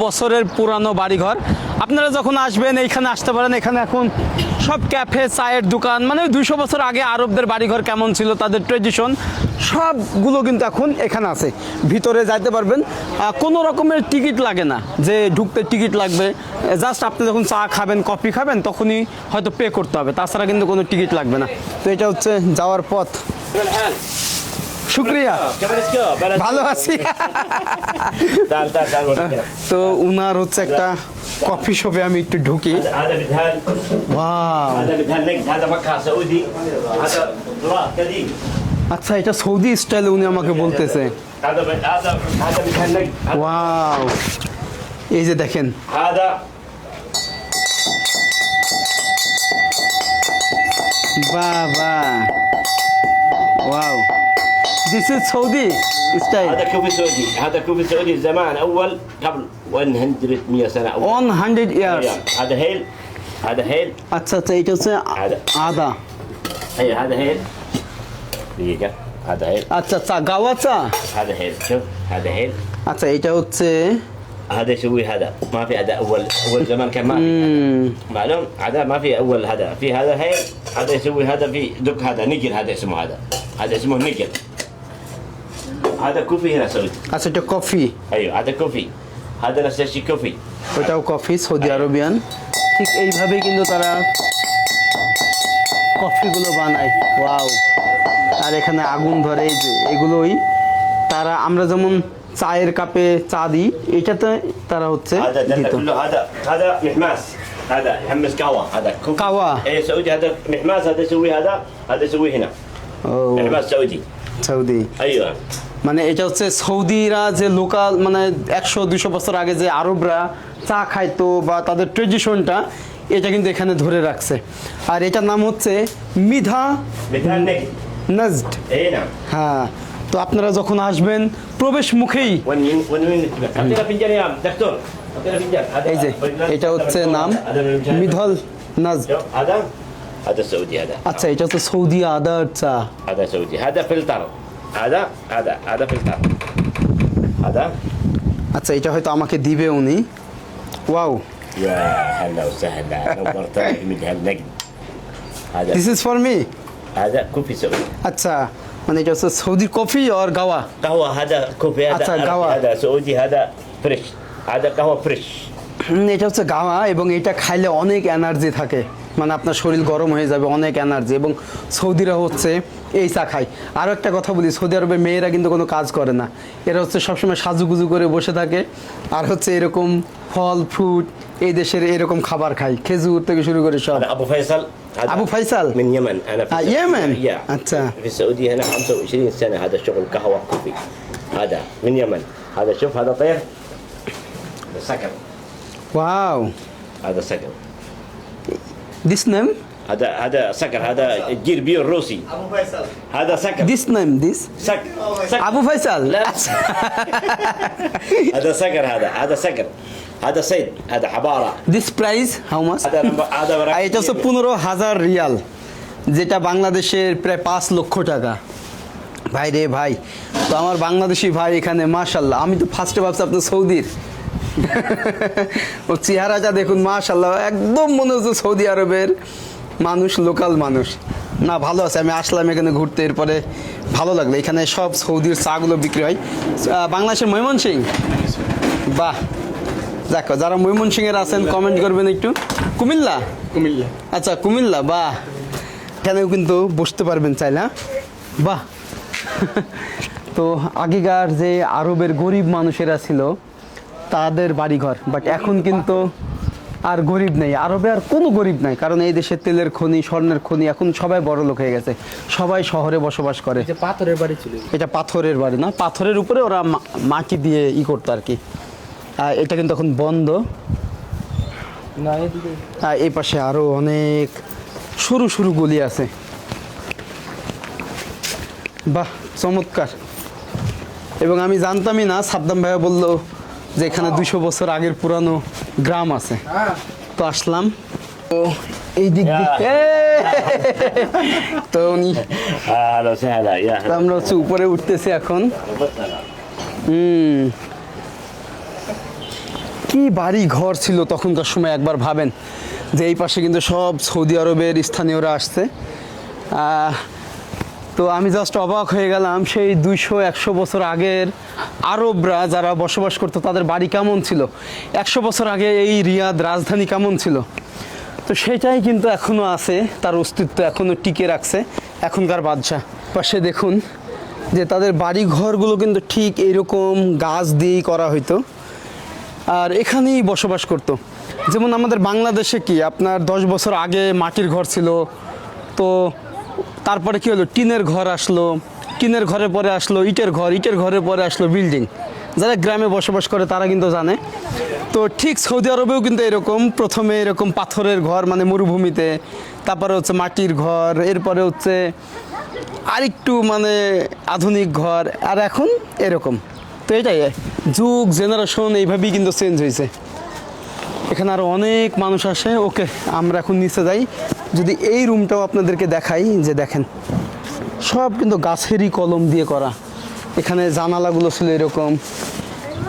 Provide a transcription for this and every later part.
বছরের পুরানো বাড়িঘর। আপনারা যখন আসবেন এইখানে আসতে পারেন। এখানে এখন সব ক্যাফে, চায়ের দোকান, মানে 200 বছর আগে আরবদের বাড়িঘর কেমন ছিল, তাদের ট্রেডিশন সবগুলো কিন্তু এখন এখানে আছে। ভিতরে যাইতে পারবেন, কোনো রকমের টিকিট লাগে না যে ঢুকতে টিকিট লাগবে। জাস্ট আপনি যখন চা খাবেন, কফি খাবেন, তখনই হয়তো পে করতে হবে, তাছাড়া কিন্তু কোনো টিকিট লাগবে না। তো এটা হচ্ছে যাওয়ার পথ। শুক্রিয়া, ভালো আছি। তো উনার হচ্ছে একটা কফি শপে আমি একটু ঢুকি। আচ্ছা, এটা সৌদি স্টাইলে উনি আমাকে বলতেছে। ওয়াও, এই যে দেখেন, বাবা, wow, this is Saudi style. هذا كوفي سعودي، هذا كوفي سعودي زمان اول قبل 100 سنه اول. 100 years. هذا هيل، هذا هيل. আচ্ছা আচ্ছা, এটা হচ্ছে আদা। اي هذا هيل. دقيقه، هذا هيل. আচ্ছা চা, গাওয়া চা। هذا هيل، شوف هذا هيل. আচ্ছা, এটা হচ্ছে هذا يسوي هذا، ما في هذا اول زمان كان ما في معلوم. هذا ما في اول، هذا في هذا هيل. هذا يسوي هذا في دق، هذا نقل، هذا اسمه هذا اسمه نقل. هذا كوفي هنا سعودي. আচ্ছা, এটা কফি। ايوه هذا كوفي، هذا نفس الشيء كوفي. ওটাও কফি, সৌদি আরবিয়ান। ঠিক এইভাবেই কিন্তু তারা কফিগুলো বানায়। ওয়াও, আর এখানে আগুন ধরে, এই যে এগুলোই তারা, আমরা যেমন চায়ের কাপে চা দিই, এটাতে তারা হচ্ছে هذا দিত। كله، هذا محماس، هذا يحمس قهوه، هذا كوفي. قهوة. اي سعودي، هذا محماس، هذا يسوي هذا يسوي هنا. ও, محماس سعودي. সৌদি। ايوه মানে এটা হচ্ছে সৌদিরা যে লোকাল, মানে 100-200 বছর আগে যে আরবরা চা খাইতো বা তাদের ট্রেডিশনটা, এটা কিন্তু এখানে ধরে রাখছে। আর এটার নাম হচ্ছে মিধা مثال نقل. নাজদ। اي نعم. হ্যাঁ, তো আপনারা যখন আসবেন প্রবেশ মুখেই وين اعطينا فنجان يا دكتور، اعطينا فنجان. এই যে এটা হচ্ছে নাম মিধল নাজদ। شوف هذا سعودي. আচ্ছা, এটা হচ্ছে সৌদি আদার চা। هذا سعودي، هذا فلتر. هذا فلتر. هذا. আচ্ছা, এটা হয়তো আমাকে দিবে উনি। Wow, يا هلا وسهلا، نورتنا من هالنقد. هذا this is for me. هذا كوفي سعودي. আচ্ছা, মানে এটা হচ্ছে সৌদি কফি আর গাওয়া। قهوة، هذا كوفي، هذا अच्छा، عربي، قهوة. هذا سعودي، هذا فريش. هذا قهوة فريش. এটা হচ্ছে গাওয়া, এবং এটা খাইলে অনেক এনার্জি থাকে, মানে আপনার শরীর গরম হয়ে যাবে, অনেক এনার্জি। এবং সৌদিরা হচ্ছে এই চা খায়। আরও একটা কথা বলি, সৌদি আরবের মেয়েরা কিন্তু কোনো কাজ করে না, এরা হচ্ছে সবসময় সাজুগুজু করে বসে থাকে, আর হচ্ছে এরকম ফল ফ্রুট, এই দেশের এরকম খাবার খায়, খেজুর থেকে শুরু করে সব। هذا أبو فيصل. هذا أبو فيصل من يمن. أنا في يمن. يا अच्छा. في السعودية هنا 25 سنة. هذا شغل قهوة كوفي. هذا من يمن. هذا شوف، هذا طير، هذا سكر. Wow, هذا سكر. This name, هذا سكر، هذا الجير بيو الروسي. أبو فيصل. هذا سكر. This name, this سكر. Abu Faisal. لا. هذا سكر، هذا سكر. هذا صيد، هذا حبارة. This price how much? هذا আর এটা হচ্ছে 15,000 রিয়াল, যেটা বাংলাদেশের প্রায় 5 লক্ষ টাকা। ভাই রে ভাই, তো আমার বাংলাদেশি ভাই এখানে, মাশাল্লাহ। আমি তো ফার্স্টে ভাবছি আপনার সৌদির। ও চেহারাটা দেখুন, মাশাল্লাহ, একদম মনে হচ্ছে সৌদি আরবের মানুষ, লোকাল মানুষ। না, ভালো আছে। আমি আসলাম এখানে ঘুরতে, এরপরে ভালো লাগলো। এখানে সব সৌদির চাগুলো বিক্রি হয়। বাংলাদেশের ময়মনসিং, বাহ, দেখো যারা ময়মনসিংহের আছেন কমেন্ট করবেন একটু। কুমিল্লা, আচ্ছা কুমিল্লা, বাহ, এখানেও কিন্তু বসতে পারবেন চাইলে। বাহ। তো আগেকার যে আরবের গরিব মানুষেরা ছিল, তাদের বাড়িঘর, বাট এখন কিন্তু আর গরিব নেই, আরবে আর কোনো গরিব নাই, কারণ এই দেশে তেলের খনি, স্বর্ণের খনি, এখন সবাই বড় লোক হয়ে গেছে, সবাই শহরে বসবাস করে। পাথরের বাড়ি ছিল, এটা পাথরের বাড়ি না, পাথরের উপরে ওরা মাটি দিয়ে করতো আর কি। এটা কিন্তু এখন বন্ধ। এই পাশে আরো অনেক সরু সরু গলি আছে। বাহ, চমৎকার। এবং আমি জানতামই না, সাদ্দাম ভাইয়া বললো যে এখানে 200 বছর আগের পুরানো গ্রাম আছে, তো আসলাম। তো এই দিক দিয়ে তো উনি, আমরা হচ্ছে উপরে উঠতেছি এখন। কি বাড়ি ঘর ছিল তখনকার সময়, একবার ভাবেন যে এই পাশে কিন্তু সব সৌদি আরবের স্থানীয়রা আসছে। তো আমি জাস্ট অবাক হয়ে গেলাম, সেই 200-100 বছর আগের আরবরা যারা বসবাস করতো তাদের বাড়ি কেমন ছিল, 100 বছর আগে এই রিয়াদ রাজধানী কেমন ছিল। তো সেটাই কিন্তু এখনও আছে, তার অস্তিত্ব এখনও টিকে রাখছে এখনকার বাদশাহ। পাশে দেখুন যে তাদের বাড়ি ঘরগুলো কিন্তু ঠিক এরকম গাছ দিয়েই করা হইতো, আর এখানেই বসবাস করতো। যেমন আমাদের বাংলাদেশে কি আপনার 10 বছর আগে মাটির ঘর ছিল, তো তারপরে কি হলো, টিনের ঘর আসলো, টিনের ঘরে পরে আসলো ইটের ঘর, ইটের ঘরে পরে আসলো বিল্ডিং। যারা গ্রামে বসবাস করে তারা কিন্তু জানে। তো ঠিক সৌদি আরবেও কিন্তু এরকম, প্রথমে এরকম পাথরের ঘর মানে মরুভূমিতে, তারপরে হচ্ছে মাটির ঘর, এরপরে হচ্ছে আরেকটু মানে আধুনিক ঘর, আর এখন এরকম। তো এটাই যুগ জেনারেশন এইভাবেই কিন্তু চেঞ্জ হয়েছে। এখানে আরও অনেক মানুষ আসে। ওকে, আমরা এখন নিচে যাই। যদি এই রুমটাও আপনাদেরকে দেখাই, যে দেখেন সব কিন্তু গাছেরই কলম দিয়ে করা। এখানে জানালাগুলো ছিল এরকম,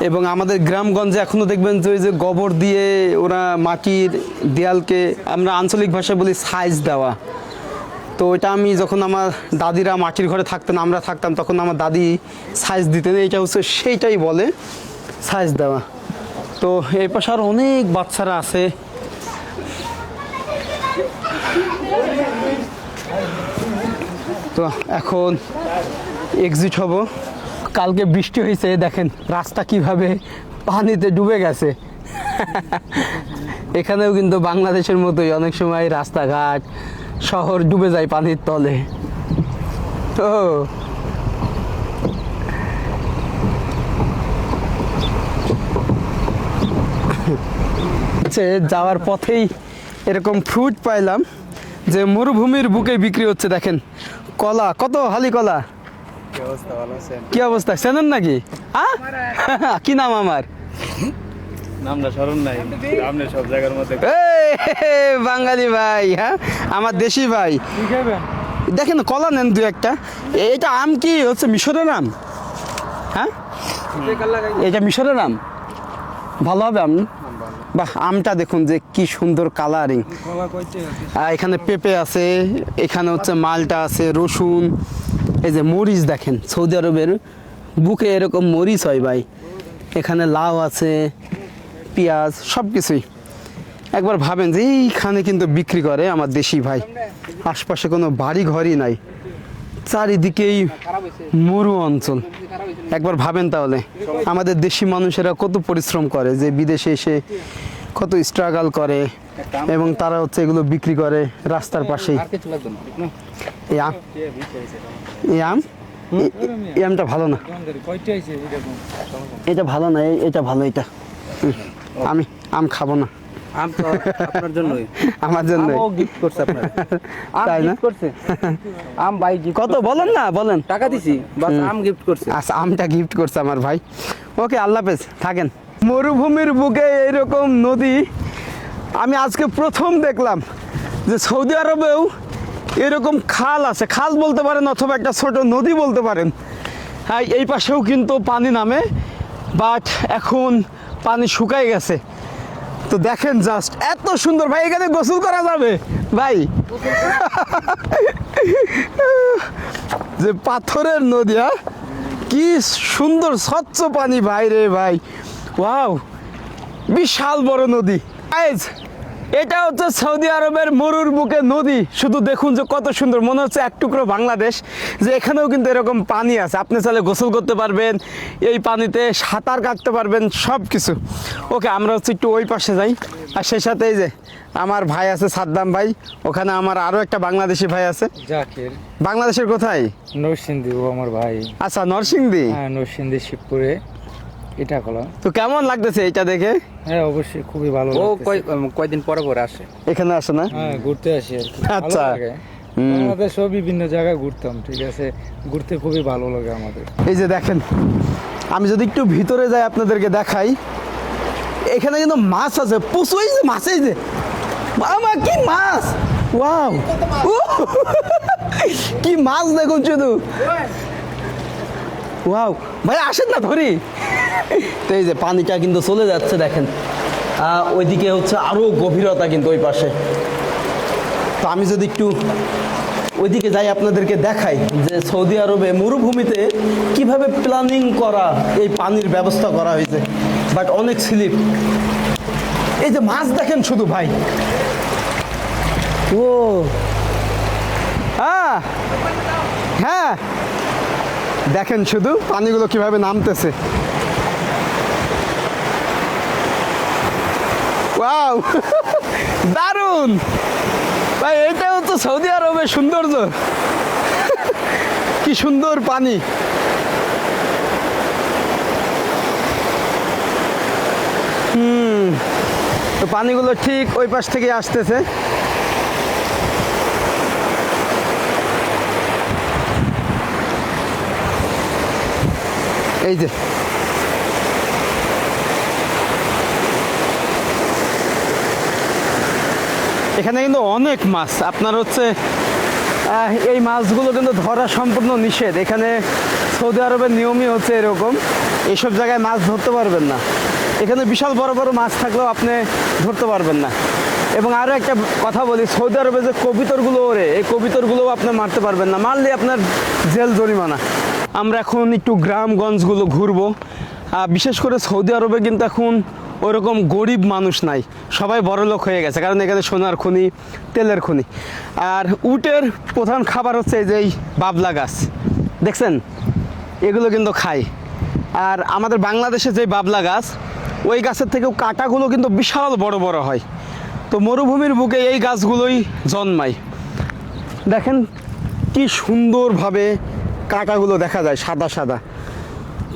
এবং আমাদের গ্রামগঞ্জে এখনও দেখবেন যে ওই যে গোবর দিয়ে ওরা মাটির দেয়ালকে আমরা আঞ্চলিক ভাষায় বলি সাইজ দেওয়া। তো এটা আমি যখন আমার দাদিরা মাটির ঘরে থাকতেন, আমরা থাকতাম, তখন আমার দাদি সাইজ দিতেন, এটা হচ্ছে সেইটাই বলে সাইজ দেওয়া। তো এই পাশে আর অনেক বাচ্চারা আছে। তো এখন এক্সিট হব। কালকে বৃষ্টি হয়েছে, দেখেন রাস্তা কিভাবে পানিতে ডুবে গেছে। এখানেও কিন্তু বাংলাদেশের মতোই অনেক সময় রাস্তাঘাট শহর ডুবে যায় পানির তলে। তো যাওয়ার পথেই এরকম ফ্রুট পাইলাম যে মরুভূমির বুকে বিক্রি হচ্ছে। দেখেন কলা, কত হালি কলা। কি অবস্থা, চেনেন নাকি? কি নাম আমার? নামটা স্মরণ নাই, আপনি সব জায়গার মধ্যে। বাঙালি ভাই, হ্যাঁ আমার দেশি ভাই। দেখেন কলা নেন দু একটা। এটা আম কি হচ্ছে মিশরের আম? হ্যাঁ, এটা মিশরের আম, ভালো হবে আম। বাহ, আমটা দেখুন যে কি সুন্দর কালারিং। এখানে পেঁপে আছে, এখানে হচ্ছে মালটা আছে, রসুন, এই যে মরিচ দেখেন, সৌদি আরবের বুকে এরকম মরিচ হয় ভাই। এখানে লাউ আছে, পেঁয়াজ, সব কিছুই। একবার ভাবেন যে এইখানে কিন্তু বিক্রি করে আমার দেশি ভাই। আশপাশে কোনো বাড়ি ঘরই নাই, চারিদিকেই মরু অঞ্চল। একবার ভাবেন তাহলে আমাদের দেশি মানুষেরা কত পরিশ্রম করে, যে বিদেশে এসে কত স্ট্রাগল করে, এবং তারা হচ্ছে এগুলো বিক্রি করে রাস্তার পাশেই। এই আম, এই আম, এই আমটা ভালো না, এটা ভালো না, এটা ভালো, এটা আমি আম খাবো না। আম তো আপনার জন্যই, আমার জন্য গিফট করছে আপনার। তাই না? করছে আম ভাই গিফট কত বলেন না, বলেন। টাকা দিছি, বাস আম গিফট করছে। আচ্ছা, আমটা গিফট করছে আমার ভাই। ওকে, আল্লাহ হাফেজ, থাকেন। মরুভূমির বুকে এরকম নদী আমি আজকে প্রথম দেখলাম, যে সৌদি আরবেও এরকম খাল আছে। খাল বলতে পারেন অথবা একটা ছোট নদী বলতে পারেন। হ্যাঁ, এই পাশেও কিন্তু পানি নামে, বাট এখন পানি শুকায় গেছে। তো দেখেন জাস্ট এত সুন্দর ভাই, এখানে গোসল করা যাবে ভাই। যে পাথরের নদী, কি সুন্দর স্বচ্ছ পানি ভাই রে ভাই, ওয়াও, বিশাল বড় নদী। এটা হচ্ছে সৌদি আরবের মরুর বুকে নদী। শুধু দেখুন যে কত সুন্দর, মনে হচ্ছে এক টুকরো বাংলাদেশ। যে এখানেও কিন্তু এরকম পানি আছে, আপনি চাইলে গোসল করতে পারবেন, এই পানিতে সাঁতার কাটতে পারবেন, সব কিছু। ওকে, আমরা হচ্ছে একটু ওই পাশে যাই। আর সেই সাথে এই যে আমার ভাই আছে সাদ্দাম ভাই, ওখানে আমার আরও একটা বাংলাদেশি ভাই আছে। জাকির। বাংলাদেশের কোথায়? নরসিংদী, ও আমার ভাই। আচ্ছা, নরসিংদী। হ্যাঁ, নরসিংদী শিবপুরে এটা খোলা। তো কেমন লাগতেছে এটা দেখে? হ্যাঁ, অবশ্যই খুবই ভালো। ও কয়দিন পরে পরে আসে এখানে, আসে না? হ্যাঁ, ঘুরতে আসি আর কি। আচ্ছা, বাংলাদেশও বিভিন্ন জায়গায় ঘুরতাম, ঠিক আছে, ঘুরতে খুবই ভালো লাগে আমাদের। এই যে দেখেন, আমি যদি একটু ভিতরে যাই আপনাদেরকে দেখাই, এখানে কিন্তু মাছ আছে প্রচুর। এই যে মাছ, এই যে মামা, কি মাছ, ওয়াও, কি মাছ দেখুন শুধু, ওয়াও ভাই, আসেন না ধরি। তো এই যে পানিটা কিন্তু চলে যাচ্ছে দেখেন, ওইদিকে হচ্ছে আরও গভীরতা কিন্তু ওই পাশে। তো আমি যদি একটু ওইদিকে যাই আপনাদেরকে দেখাই যে সৌদি আরবে মরুভূমিতে কিভাবে প্ল্যানিং করা এই পানির ব্যবস্থা করা হয়েছে, বাট অনেক স্লিপ। এই যে মাছ দেখেন শুধু ভাই, ও হ্যাঁ দেখেন শুধু পানিগুলো কিভাবে নামতেছে। ওয়াও দারুণ ভাই, এটা হচ্ছে সৌদি আরবের সৌন্দর্য। কি সুন্দর পানি। তো পানিগুলো ঠিক ওই পাশ থেকে আসতেছে। এই যে এখানে কিন্তু অনেক মাছ, আপনার হচ্ছে এই মাছগুলো কিন্তু ধরা সম্পূর্ণ নিষেধ। এখানে সৌদি আরবের নিয়মই হচ্ছে এরকম, এইসব জায়গায় মাছ ধরতে পারবেন না। এখানে বিশাল বড় বড় মাছ থাকলেও আপনি ধরতে পারবেন না। এবং আরও একটা কথা বলি, সৌদি আরবে যে কবিতরগুলো ওরে, এই কবিতরগুলোও আপনি মারতে পারবেন না, মারলে আপনার জেল জরিমানা। আমরা এখন একটু গ্রামগঞ্জগুলো ঘুরবো। বিশেষ করে সৌদি আরবে কিন্তু এখন ওরকম গরিব মানুষ নাই, সবাই বড়লোক হয়ে গেছে, কারণ এখানে সোনার খনি, তেলের খনি। আর উটের প্রধান খাবার হচ্ছে এই যে এই বাবলা গাছ দেখছেন, এগুলো কিন্তু খায়। আর আমাদের বাংলাদেশে যে বাবলা গাছ, ওই গাছের থেকেও কাঁটাগুলো কিন্তু বিশাল বড় বড় হয়। তো মরুভূমির বুকে এই গাছগুলোই জন্মায়। দেখেন কি সুন্দরভাবে কাঁটাগুলো দেখা যায় সাদা সাদা।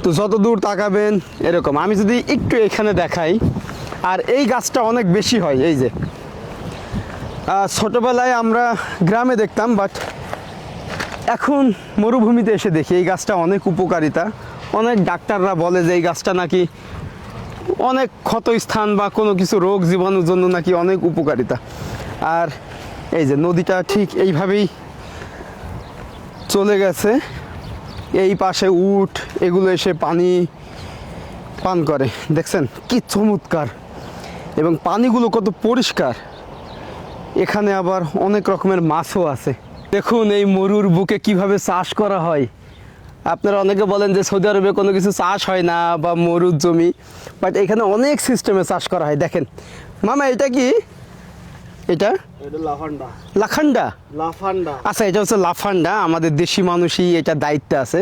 তো যত দূর তাকাবেন এরকম। আমি যদি একটু এখানে দেখাই, আর এই গাছটা অনেক বেশি হয়। এই যে ছোটোবেলায় আমরা গ্রামে দেখতাম, বাট এখন মরুভূমিতে এসে দেখি এই গাছটা অনেক উপকারিতা। অনেক ডাক্তাররা বলে যে এই গাছটা নাকি অনেক ক্ষতস্থান বা কোনো কিছু রোগ জীবাণুর জন্য নাকি অনেক উপকারিতা। আর এই যে নদীটা ঠিক এইভাবেই চলে গেছে, এই পাশে উট এগুলো এসে পানি পান করে। দেখছেন কি চমৎকার, এবং পানিগুলো কত পরিষ্কার। এখানে আবার অনেক রকমের মাছও আছে। দেখুন এই মরুর বুকে কিভাবে চাষ করা হয়। আপনারা অনেকে বলেন যে সৌদি আরবে কোনো কিছু চাষ হয় না বা মরুর জমি, বাট এখানে অনেক সিস্টেমে চাষ করা হয়। দেখেন মামা, এটা কি? এটা লাফান্ডা। লাখান্ডা? লাফান্ডা। আচ্ছা, এটা হচ্ছে লাফান্ডা। আমাদের দেশি মানুষই এটা দায়িত্বে আছে।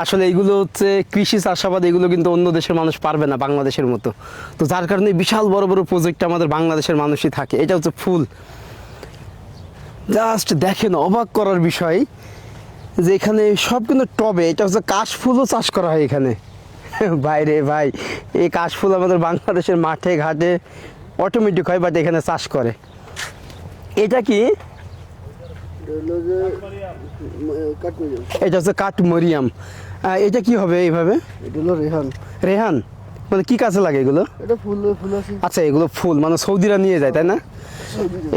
আসলে এইগুলো হচ্ছে কৃষি চাষাবাদ, এগুলো কিন্তু অন্য দেশের মানুষ পারবে না বাংলাদেশের মতো। তো যার কারণে বিশাল বড় বড় প্রজেক্ট আমাদের বাংলাদেশের মানুষই থাকে। এটা হচ্ছে ফুল। জাস্ট দেখেন, অবাক করার বিষয় যে এখানে সব কিন্তু টবে। এটা হচ্ছে কাশফুলও চাষ করা হয় এখানে। বাইরে ভাই, এই কাশফুল আমাদের বাংলাদেশের মাঠে ঘাটে অটোমেটিক হয়, বাট এখানে চাষ করে। এটা কি? এটা হচ্ছে কাঠমরিয়াম। এটা কি হবে এইভাবে? এটা হলো রেহান। রেহান মানে কি কাজে লাগে এগুলো? এটা ফুল ফুল আছে। আচ্ছা, এগুলো ফুল মানে সৌদিরা নিয়ে যায় তাই না?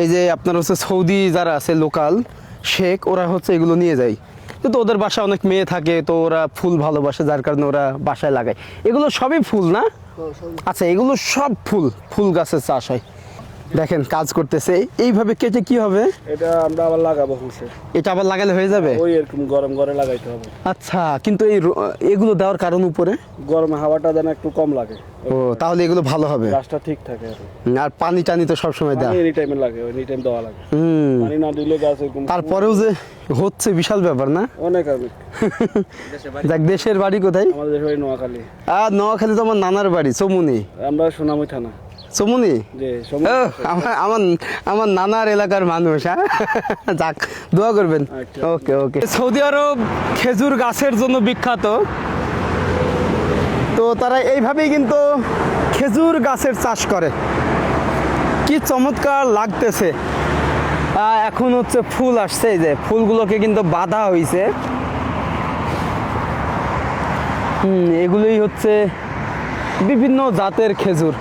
এই যে আপনার হচ্ছে সৌদি যারা আছে লোকাল শেখ, ওরা হচ্ছে এগুলো নিয়ে যায়। কিন্তু ওদের বাসায় অনেক মেয়ে থাকে, তো ওরা ফুল ভালোবাসে, যার কারণে ওরা বাসায় লাগায়। এগুলো সবই ফুল না? আচ্ছা, এগুলো সব ফুল, ফুল গাছের চাষ হয়। দেখেন কাজ করতেছে। এইভাবে কেটে কি হবে? এটা আমরা আবার লাগাবো হচ্ছে। এটা আবার লাগালে হয়ে যাবে? ওই এরকম গরম ঘরে লাগাইতে হবে। আচ্ছা, কিন্তু এই এগুলো দেওয়ার কারণ উপরে গরমে হাওয়াটা যেন একটু কম লাগে। ও, তাহলে এগুলো ভালো হবে। গাছটা ঠিক থাকে। আর পানি টানি তো সবসময় দেওয়া, এনি টাইমে লাগে, এনি টাইম দেওয়া লাগে। পানি না দিলে গাছ এরকম। তারপরেও যে হচ্ছে বিশাল ব্যাপার না? অনেক অনেক। দেখ, দেশের বাড়ি কোথায়? আমাদের দেশের বাড়ি নোয়াখালী। আর নোয়াখালী তো আমার নানার বাড়ি, চমুনি। আমরা সোনামুই থানা। চমুনি? যে আমার আমার আমার নানার এলাকার মানুষ। হ্যাঁ, যাক, দোয়া করবেন। ওকে ওকে। সৌদি আরব খেজুর গাছের জন্য বিখ্যাত। তো তারা এইভাবেই কিন্তু খেজুর গাছের চাষ করে। কি চমৎকার লাগতেছে। এখন হচ্ছে ফুল আসছে, এই যে ফুলগুলোকে কিন্তু বাঁধা হয়েছে। এগুলোই হচ্ছে বিভিন্ন জাতের খেজুর।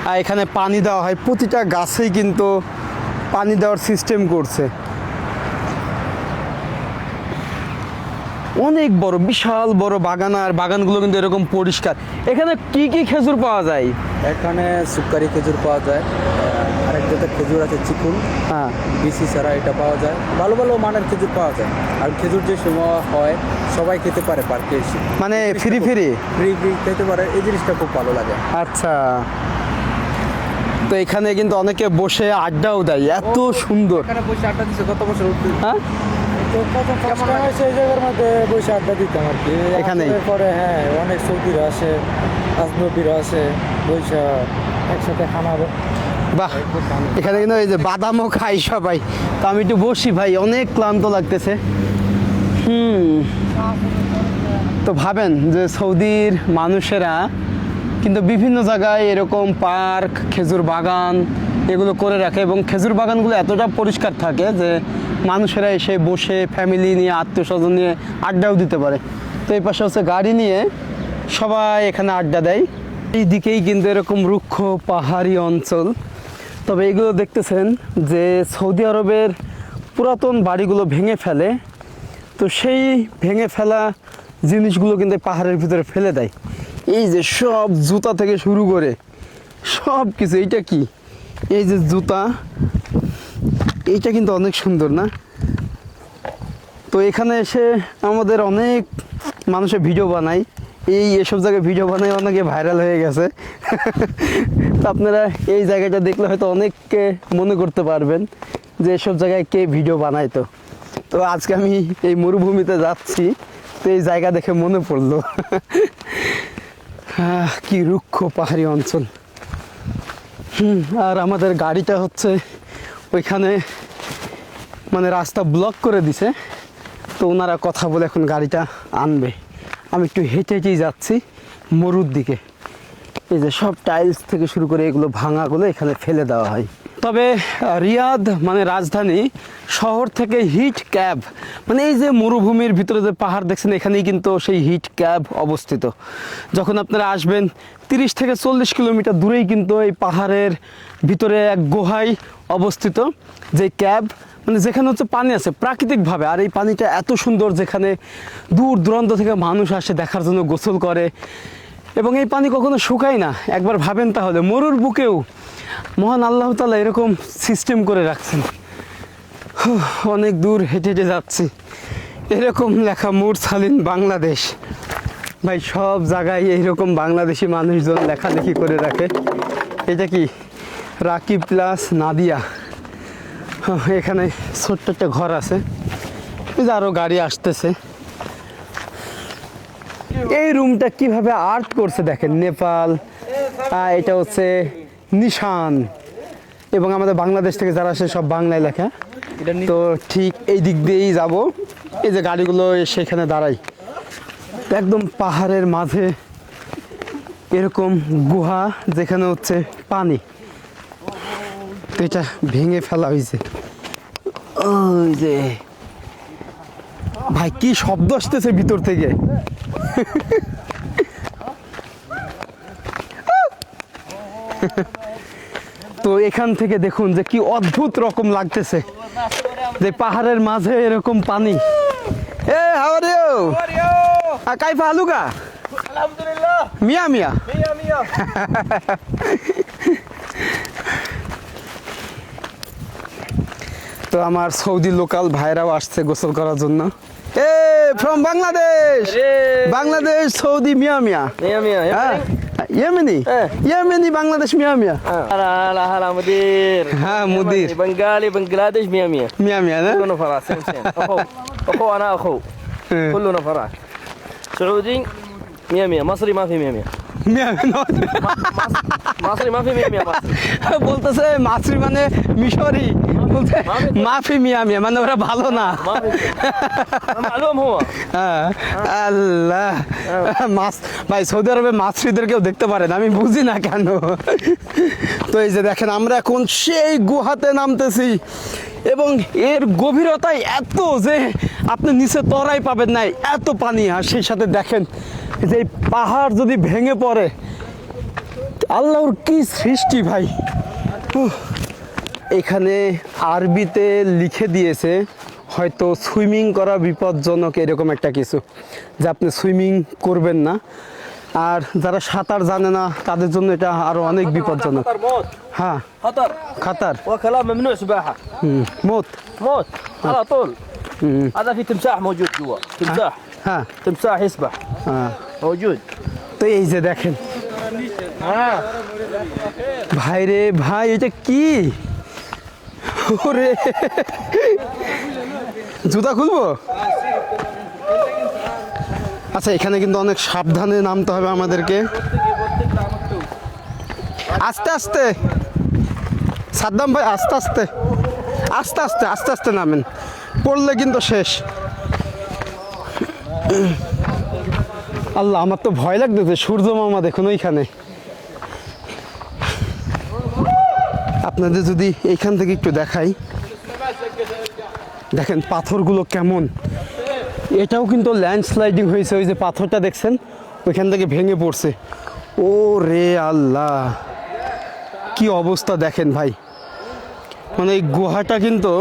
আর এখানে পানি দেওয়া হয়, প্রতিটা গাছেই কিন্তু পানি দেওয়ার সিস্টেম করছে। অনেক বড়, বিশাল বড় বাগান, আর বাগানগুলো কিন্তু এরকম পরিষ্কার। এখানে কি কি খেজুর পাওয়া যায়? এখানে সুপারি খেজুর পাওয়া যায়, আরেক জাতের খেজুর আছে চিকুন, হ্যাঁ, বিসি ছাড়া এটা পাওয়া যায়। ভালো ভালো মানের খেজুর পাওয়া যায়। আর খেজুর যে সময় হয় সবাই খেতে পারে পার্কে এসে, মানে ফ্রি ফ্রি। ফ্রি ফ্রি খেতে পারে, এই জিনিসটা খুব ভালো লাগে। আচ্ছা, তো এখানে কিন্তু অনেকে বসে আড্ডাও দেয়, এত সুন্দর। এখানে বসে আড্ডা দিচ্ছে কত বছর উঠতে। হ্যাঁ, তো কত কষ্ট হয় সেই জায়গার মধ্যে বসে আড্ডা দিতাম আর কি। এখানেই? আসলে পরে হ্যাঁ, অনেক সৌদিরা আসে, আজনবীরা আসে, বসে একসাথে খানা। বাহ, এখানে কিন্তু এই যে বাদামও খাই সবাই। তো আমি একটু বসি ভাই, অনেক ক্লান্ত লাগতেছে। তো ভাবেন যে সৌদির মানুষেরা কিন্তু বিভিন্ন জায়গায় এরকম পার্ক, খেজুর বাগান এগুলো করে রাখে, এবং খেজুর বাগানগুলো এতটা পরিষ্কার থাকে যে মানুষেরা এসে বসে ফ্যামিলি নিয়ে, আত্মীয় স্বজন নিয়ে আড্ডাও দিতে পারে। তো এই পাশে হচ্ছে গাড়ি নিয়ে সবাই এখানে আড্ডা দেয়। এই দিকেই কিন্তু এরকম রুক্ষ পাহাড়ি অঞ্চল। তবে এগুলো দেখতেছেন যে সৌদি আরবের পুরাতন বাড়িগুলো ভেঙে ফেলে, তো সেই ভেঙে ফেলা জিনিসগুলো কিন্তু পাহাড়ের ভিতরে ফেলে দেয়। এই যে সব জুতা থেকে শুরু করে সব কিছু। এইটা কি? এই যে জুতা, এইটা কিন্তু অনেক সুন্দর না? তো এখানে এসে আমাদের অনেক মানুষের ভিডিও বানায়, এসব জায়গায় ভিডিও বানায়, অনেকে ভাইরাল হয়ে গেছে। তো আপনারা এই জায়গাটা দেখলে হয়তো অনেককে মনে করতে পারবেন যে এসব জায়গায় কে ভিডিও বানায়। তো আজকে আমি এই মরুভূমিতে যাচ্ছি, তো এই জায়গা দেখে মনে পড়লো। কি রুক্ষ পাহাড়ি অঞ্চল। আর আমাদের গাড়িটা হচ্ছে ওইখানে, মানে রাস্তা ব্লক করে দিছে, তো ওনারা কথা বলে এখন গাড়িটা আনবে। আমি একটু হেঁটে হেঁটেই যাচ্ছি মরুর দিকে। এই যে সব টাইলস থেকে শুরু করে এগুলো ভাঙাগুলো এখানে ফেলে দেওয়া হয়। তবে রিয়াদ মানে রাজধানী শহর থেকে হিট ক্যাব, মানে এই যে মরুভূমির ভিতরে যে পাহাড় দেখছেন, এখানেই কিন্তু সেই হিট ক্যাব অবস্থিত। যখন আপনারা আসবেন 30 থেকে 40 কিলোমিটার দূরেই কিন্তু এই পাহাড়ের ভিতরে এক গুহায় অবস্থিত যে ক্যাব, মানে যেখানে হচ্ছে পানি আছে প্রাকৃতিকভাবে। আর এই পানিটা এত সুন্দর, যেখানে দূর দূরান্ত থেকে মানুষ আসে দেখার জন্য, গোসল করে, এবং এই পানি কখনো শুকায় না। একবার ভাবেন তাহলে, মরুর বুকেও মহান আল্লাহ তাআলা এরকম সিস্টেম করে রাখছেন। অনেক দূর হেঁটে হেঁটে যাচ্ছি, এরকম লেখা মুরসালিন বাংলাদেশ। ভাই সব জায়গায় এইরকম বাংলাদেশি মানুষজন লেখালেখি করে রাখে। এটা কি? রাকিব প্লাস নাদিয়া। এখানে ছোট্ট একটা ঘর আছে, এই যে আরও গাড়ি আসতেছে। এই রুমটা কিভাবে আর্ট করছে দেখেন, নেপাল, এটা হচ্ছে নিশান, এবং আমাদের বাংলাদেশ থেকে যারা আসে সব বাংলায় লেখা। তো ঠিক এই দিক দিয়েই যাব, এই যে গাড়িগুলো সেখানে দাঁড়াই। একদম পাহাড়ের মাঝে এরকম গুহা, যেখানে হচ্ছে পানি, তো এটা ভেঙে ফেলা হয়েছে। ওই যে ভাই কি শব্দ আসতেছে ভিতর থেকে। তো এখান থেকে দেখুন যে কি অদ্ভুত রকম লাগতেছে, যে পাহাড়ের মাঝে এরকম পানি। A how are you? কাইফা হালুকা? আলহামদুলিল্লাহ, মিয়া মিয়া। মিয়া মিয়া। তো আমার সৌদি লোকাল ভাইরাও আসছে গোসল করার জন্য। এ ফ্রম বাংলাদেশ, বাংলাদেশ সৌদি মিয়া মিয়া। মিয়া মিয়া। হ্যাঁ, ইয়েমেনি, ইয়েমেনি বাংলাদেশ মিয়া মিয়া। هلا هلا هلا مدير. হ্যাঁ মুদির, بنغالي بنغلاديش مية مية. মিয়া মিয়া না? كلنا فرع سين سين. اخو اخو انا اخو. كلنا فرع. سعودي مية مية. مصري ما في مية مية. মিয়া মিয়া। مصري ما في مية مية مصري. বলতেছে মাছরি মানে মিশরি, বলতে মাফি মিয়া মিয়া, মানে ওরা ভালো না। ما في. معلوم هو. হ্যাঁ, আল্লাহ, মাছ ভাই সৌদি আরবে মাছরিদেরকেও দেখতে পারেন, আমি বুঝি না কেন। তো এই যে দেখেন, আমরা এখন সেই গুহাতে নামতেছি, এবং এর গভীরতাই এত যে আপনি নিচে তরাই পাবেন না, এত পানি। আর সেই সাথে দেখেন যে এই পাহাড় যদি ভেঙে পড়ে, আল্লাহর কি সৃষ্টি ভাই। এখানে আরবিতে লিখে দিয়েছে হয়তো সুইমিং করা বিপজ্জনক এরকম একটা কিছু, যে আপনি সুইমিং করবেন না। আর যারা সাঁতার জানে না তাদের জন্য এটা আরো অনেক বিপজ্জনক। خطر موت হ্যাঁ, خطر খাতার وكلام ممنوع سباحه মত। موت على طول هذا في تمساح موجود جوا تمساح হ্যাঁ تمساح يسبح হ্যাঁ। موجود তো এই যে দেখেন ভাই রে ভাই, এটা কি? ওরে জুতা খুলবো? আচ্ছা, এখানে কিন্তু অনেক সাবধানে নামতে হবে আমাদেরকে, আস্তে আস্তে। সাদ্দাম ভাই আস্তে আস্তে আস্তে আস্তে আস্তে আস্তে নামেন, পড়লে কিন্তু শেষ। আল্লাহ, আমার তো ভয় লাগতেছে। সূর্য মামা দেখুন ওইখানে। আপনাদের যদি এইখান থেকে একটু দেখাই, দেখেন পাথরগুলো কেমন। এটাও কিন্তু ল্যান্ডস্লাইডিং হয়েছে, ওই যে পাথরটা দেখছেন ওইখান থেকে ভেঙে পড়ছে। ও রে আল্লাহ, কি অবস্থা দেখেন ভাই। মানে এই গুহাটা কিন্তু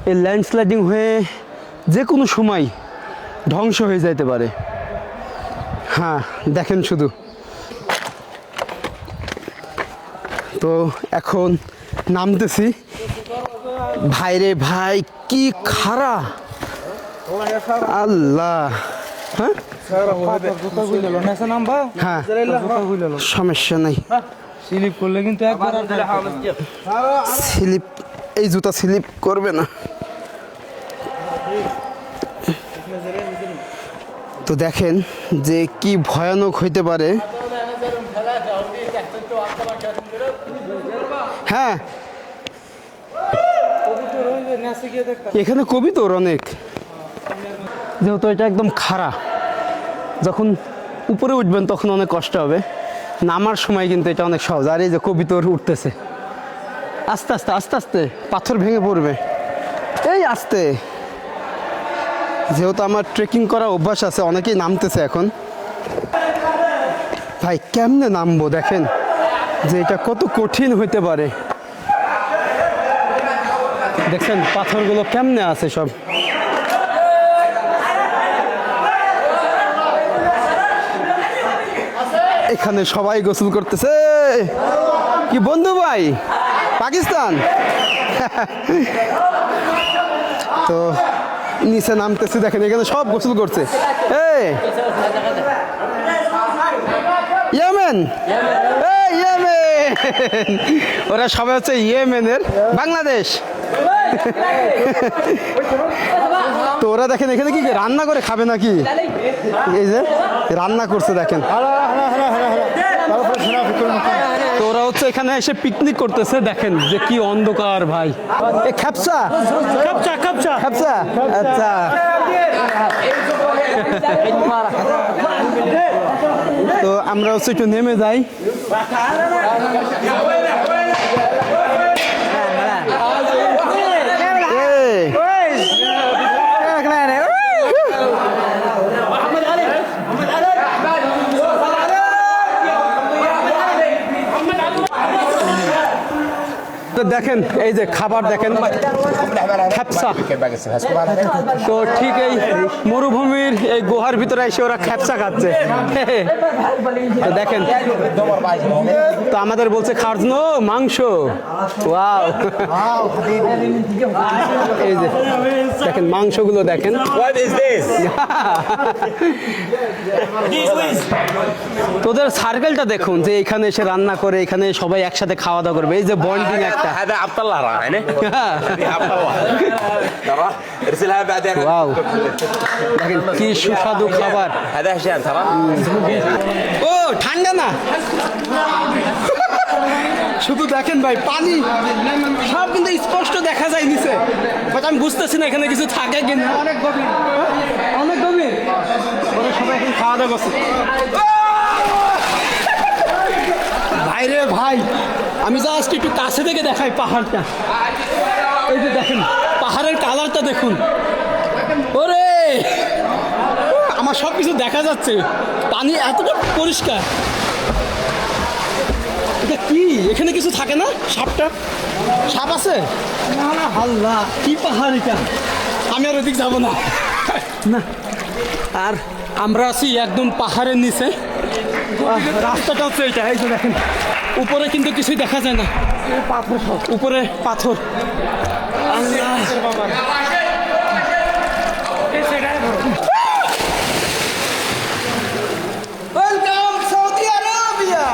এই ল্যান্ডস্লাইডিং হয়ে যে কোনো সময় ধ্বংস হয়ে যাইতে পারে। হ্যাঁ, দেখেন শুধু। তো এখন নামতেছি। ভাই রে ভাই, কি খাড়া! আল্লাহ। হ্যাঁ হ্যাঁ, সমস্যা নাই। স্লিপ করলে কিন্তু একবার স্লিপ, এই জুতা স্লিপ করবে না। তো দেখেন যে কি ভয়ানক হইতে পারে। হ্যাঁ, এখানে কবিতর অনেক, যেহেতু এটা একদম খাড়া। যখন উপরে উঠবেন তখন অনেক কষ্ট হবে, নামার সময় কিন্তু এটা অনেক সহজ। আর এই যে কবিতর উঠতেছে আস্তে আস্তে আস্তে আস্তে, পাথর ভেঙে পড়বে। এই আস্তে, যেহেতু আমার ট্রেকিং করা অভ্যাস আছে, অনেকেই নামতেছে এখন। ভাই কেমনে নামবো দেখেন যে এটা কত কঠিন হইতে পারে। দেখছেন পাথরগুলো কেমনে আছে সব। এখানে সবাই গোসল করতেছে। কি বন্ধু ভাই, পাকিস্তান? তো নিচে নামতেছে, দেখেন এখানে সব গোসল করছে। ইয়েমেন, ইয়েমেন, ওরা সবাই হচ্ছে ইয়েমেনের, বাংলাদেশ। তো ওরা দেখেন এখানে কি রান্না করে খাবে নাকি? এই যে রান্না করছে দেখেন। তো ওরা হচ্ছে এখানে এসে পিকনিক করতেছে। দেখেন যে কি অন্ধকার ভাই। এ খ্যাপসা খ্যাপসা খ্যাপসা খ্যাপসা, আচ্ছা। তো আমরা হচ্ছে একটু নেমে যাই। দেখেন এই যে খাবার দেখেন, খ্যাপসা। তো ঠিক এই মরুভূমির এই গুহার ভিতরে এসে ওরা খ্যাপসা খাচ্ছে। তো দেখেন, তো আমাদের বলছে খাওয়ার জন্য মাংস। ওয়াও, এই যে দেখেন মাংসগুলো দেখেন। তোদের সার্কেলটা দেখুন, যে এখানে এসে রান্না করে, এখানে সবাই একসাথে খাওয়া দাওয়া করবে। এই যে বন্ডিং একটা। هذا عبد الله راح هنا هذه عبد الله ترى ارسلها بعدين ওয়াও, দেখেন কি সুস্বাদু খাবার। هذا هشام ترى ও ঠান্ডা না, শুধু দেখেন ভাই পানি সব কিন্তু স্পষ্ট দেখা যায় নিচে। বাট আমি বুঝতেছি না এখানে কিছু থাকে কিনা। অনেক গভীর, অনেক গভীর। ওরা সবাই এখন খাওয়া দাওয়া করছে। ভাই রে ভাই, আমি জাস্ট একটু কাছে থেকে দেখাই পাহাড়টা। এই যে দেখেন পাহাড়ের কালারটা দেখুন। ওরে, আমার সব কিছু দেখা যাচ্ছে, পানি এতটা পরিষ্কার। এটা কি এখানে কিছু থাকে না? সাপটা সাপ আছে? আল্লাহ কি পাহাড় এটা, আমি আর ওদিক যাবো না। না, আর আমরা আছি একদম পাহাড়ের নিচে। রাস্তাটা হচ্ছে এটা, এই যে দেখেন উপরে কিন্তু কিছুই দেখা যায় না, উপরে পাথর। Welcome Saudi Arabia.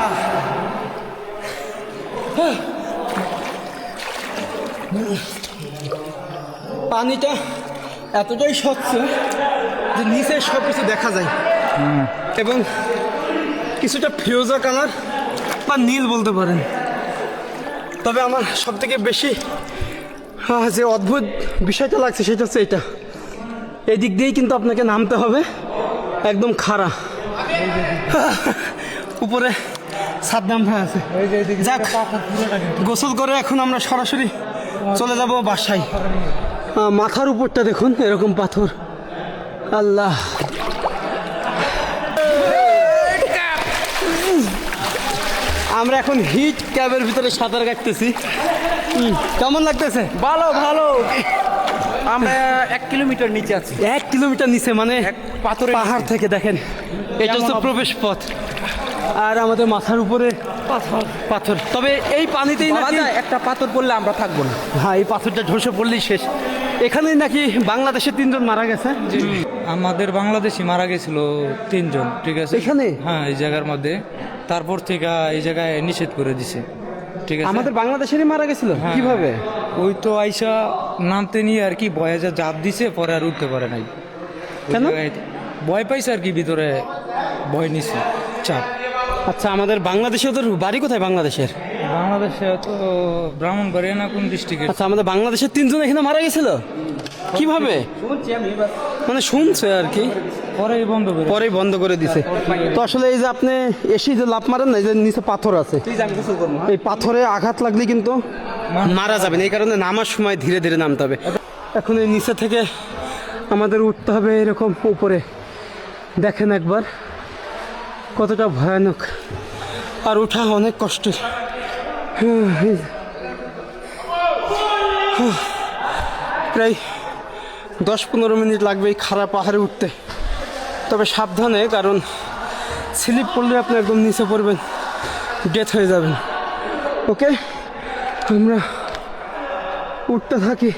পানিটা এতটাই স্বচ্ছ যে নিচে সব কিছু দেখা যায় এবং কিছুটা ফিরোজা কালার বা নীল বলতে পারেন। তবে আমার সব থেকে বেশি যে অদ্ভুত বিষয়টা লাগছে সেটা হচ্ছে এটা, এই দিক দিয়েই কিন্তু আপনাকে নামতে হবে, একদম খাড়া। উপরে সাদ্দাম ভাই আছে। যাক, গোসল করে এখন আমরা সরাসরি চলে যাব বাসায়। মাথার উপরটা দেখুন এরকম পাথর, আল্লাহ। আমরা এখন হিট ক্যাবের ভিতরে সাঁতার কাটতেছি। কেমন লাগতেছে? ভালো ভালো। আমরা 1 কিলোমিটার নিচে আছি। 1 কিলোমিটার নিচে, মানে পাথরের পাহাড় থেকে দেখেন এটা হচ্ছে প্রবেশ পথ, আর আমাদের মাথার উপরে পাথর। তবে এই পানিতেই নাকি একটা পাথর পড়লে আমরা থাকবো না। হ্যাঁ, এই পাথরটা ধসে পড়লেই শেষ। এখানেই নাকি বাংলাদেশের 3 জন মারা গেছে। আমাদের বাংলাদেশি মারা গেছিল 3 জন, ঠিক আছে এখানে? হ্যাঁ, এই জায়গার মধ্যে। তারপর থেকে এই জায়গায় নিষেধ করে দিছে, ঠিক আছে। আমাদের বাংলাদেশেরই মারা গেছিল? হ্যাঁ। কিভাবে? ওই তো আইসা নামতে নিয়ে আর কি ভয়ে যা জাপ দিছে, পরে আর উঠতে পারে নাই। ওই কেন? জায়গায় ভয় পাইছে আর কি, ভিতরে ভয় নিছে, চাপ। আচ্ছা, আমাদের বাংলাদেশে ওদের বাড়ি কোথায় বাংলাদেশের? বাংলাদেশে তো ব্রাহ্মণবাড়িয়া না কোন ডিস্ট্রিক্টে। আচ্ছা, আমাদের বাংলাদেশের 3 জন এখানে মারা গেছিল কিভাবে? মানে শুনছে আর কি, পরেই বন্ধ করে। পরেই বন্ধ করে দিছে। তো আসলে এই যে আপনি এসে যে লাফ মারেন না, এই যে নিচে পাথর আছে, এই পাথরে আঘাত লাগলে কিন্তু মারা যাবেন। এই কারণে নামার সময় ধীরে ধীরে নামতে হবে। এখন এই নিচে থেকে আমাদের উঠতে হবে এরকম উপরে। দেখেন একবার কতটা ভয়ানক, আর ওঠা অনেক কষ্টের। প্রায় 10-15 মিনিট লাগবে এই খাড়া পাহাড়ে উঠতে। তবে সাবধানে, কারণ স্লিপ করলে আপনি একদম নিচে পড়বেন, ডেথ হয়ে যাবেন। ওকে, আমরা উঠতে থাকি।